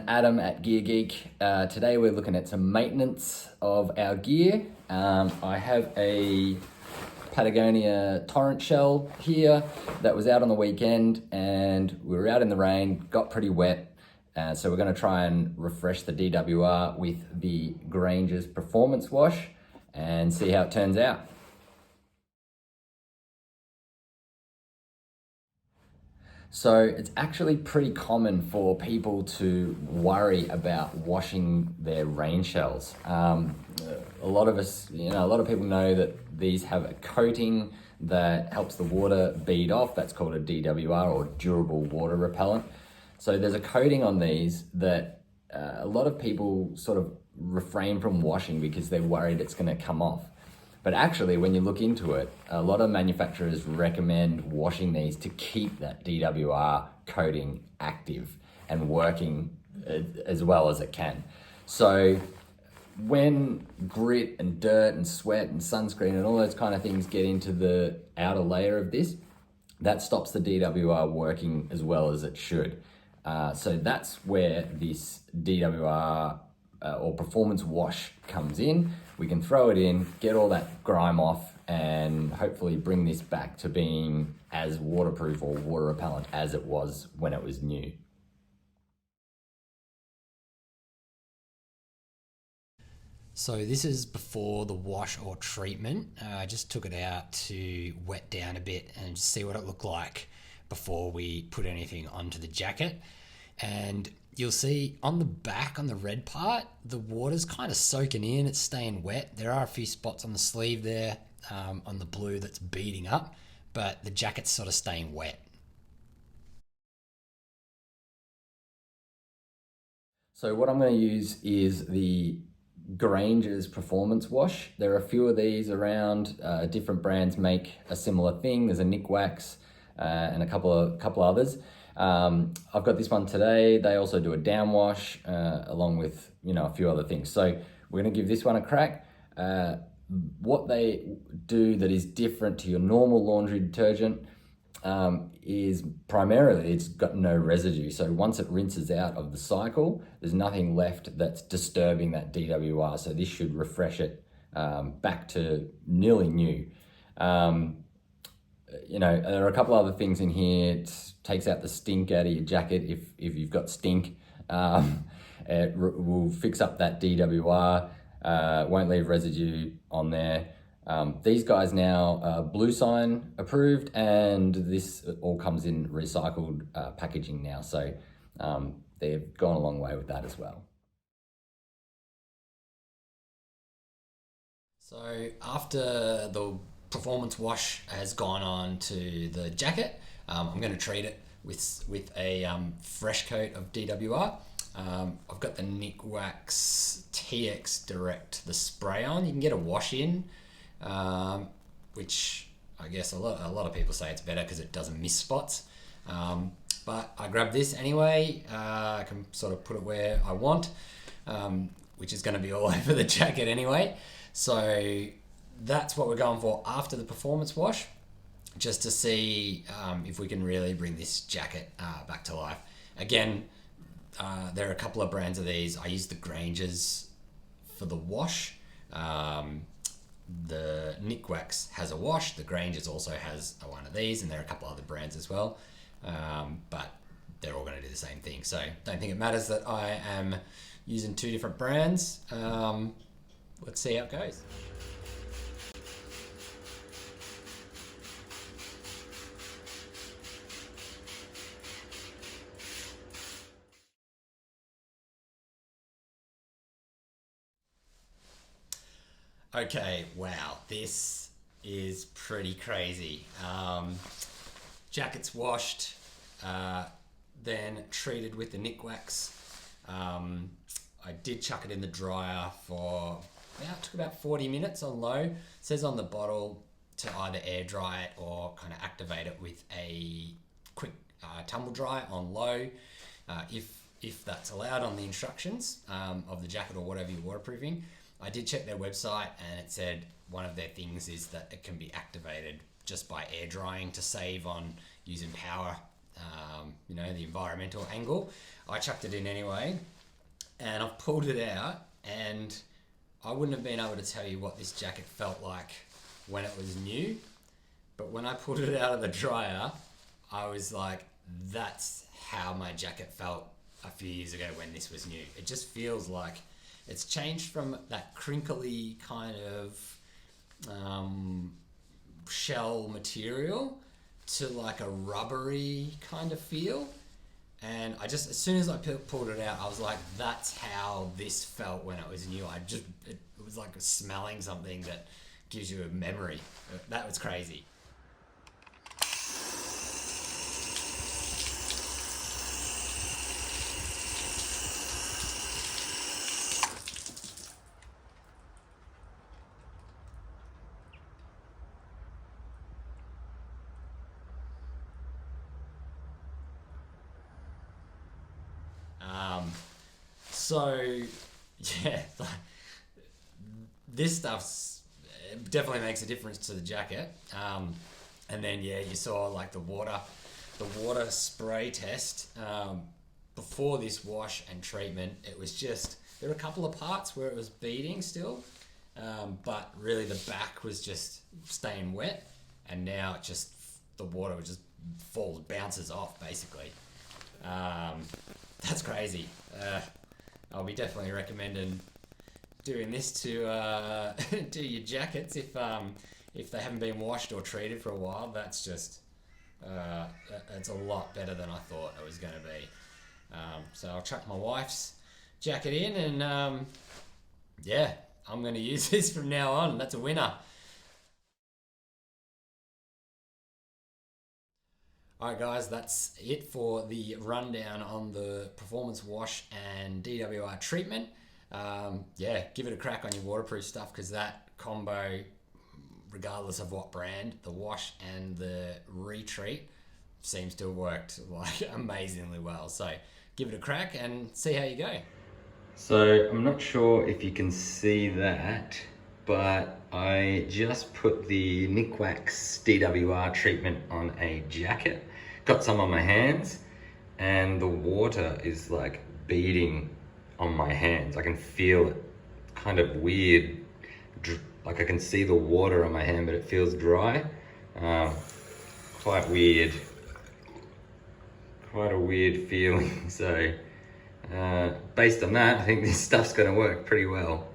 Adam at Gear Geek. Today we're looking at some maintenance of our gear. I have a Patagonia torrent shell here that was out on the weekend and we were out in the rain, got pretty wet. So we're going to try and refresh the DWR with the Granger's Performance Wash and see how it turns out. So it's actually pretty common for people to worry about washing their rain shells. A lot of us, a lot of people know that these have a coating that helps the water bead off. That's called a DWR, or durable water repellent. So there's a coating on these that a lot of people sort of refrain from washing because they're worried it's going to come off. But actually, when you look into it, a lot of manufacturers recommend washing these to keep that DWR coating active and working as well as it can. So when grit and dirt and sweat and sunscreen and all those kind of things get into the outer layer of this, that stops the DWR working as well as it should. So that's where this DWR or performance wash comes in. We can throw it in, get all that grime off, and hopefully bring this back to being as waterproof or water repellent as it was when it was new. So this is before the wash or treatment. I just took it out to wet down a bit and see what it looked like before we put anything onto the jacket. And you'll see on the back, on the red part, the water's kind of soaking in, it's staying wet. There are a few spots on the sleeve there, on the blue that's beading up, but the jacket's sort of staying wet. So what I'm going to use is the Granger's Performance Wash. There are a few of these around. Different brands make a similar thing. There's a Nick Wax and a couple others. I've got this one today. They also do a down wash along with a few other things. So we're going to give this one a crack. What they do that is different to your normal laundry detergent is primarily it's got no residue. So once it rinses out of the cycle, there's nothing left that's disturbing that DWR. So this should refresh it back to nearly new. There are a couple other things in here. It takes out the stink out of your jacket if you've got stink. It will fix up that DWR, won't leave residue on there. These guys now are Blue Sign approved, and this all comes in recycled packaging now. So they've gone a long way with that as well. So after the performance wash has gone on to the jacket, I'm going to treat it with a fresh coat of DWR. I've got the Nick Wax TX Direct, the spray on. You can get a wash in, which I guess a lot of people say it's better because it doesn't miss spots. But I grabbed this anyway. I can sort of put it where I want, which is going to be all over the jacket anyway. So that's what we're going for after the performance wash, just to see if we can really bring this jacket back to life. Again, there are a couple of brands of these. I use the Granger's for the wash. The Nick Wax has a wash. The Granger's also has one of these, and there are a couple other brands as well. But they're all going to do the same thing. So don't think it matters that I am using two different brands. Let's see how it goes. Okay, wow, this is pretty crazy. Jacket's washed, then treated with the Nick Wax. I did chuck it in the dryer for, it took about 40 minutes on low. It says on the bottle to either air dry it or kind of activate it with a quick tumble dry on low, if that's allowed on the instructions of the jacket or whatever you're waterproofing. I did check their website and it said one of their things is that it can be activated just by air drying to save on using power, the environmental angle. I chucked it in anyway. and I've pulled it out, and I wouldn't have been able to tell you what this jacket felt like when it was new, but when I pulled it out of the dryer, I was like, that's how my jacket felt a few years ago when this was new. It just feels like it's changed from that crinkly kind of shell material to like a rubbery kind of feel. And I just, as soon as I pulled it out, I was like, that's how this felt when it was new. It was like smelling something that gives you a memory. That was crazy. So, yeah, this stuff's it definitely makes a difference to the jacket. And then, yeah, you saw like the water spray test. Before this wash and treatment, it was just, there were a couple of parts where it was beading still, but really the back was just staying wet, and now it just, the water just bounces off basically. That's crazy. I'll be definitely recommending doing this to do your jackets if they haven't been washed or treated for a while. That's just it's a lot better than I thought it was going to be. So I'll chuck my wife's jacket in, and yeah, I'm going to use this from now on. That's a winner. Alright guys, that's it for the rundown on the performance wash and DWR treatment. Yeah, give it a crack on your waterproof stuff, because that combo, regardless of what brand, the wash and the retreat seems to have worked like amazingly well. So give it a crack and see how you go. So I'm not sure if you can see that, but I just put the Nikwax DWR treatment on a jacket, got some on my hands, and the water is like beading on my hands. I can feel it kind of weird, like I can see the water on my hand, but it feels dry. Quite weird, quite a weird feeling. So based on that, I think this stuff's gonna work pretty well.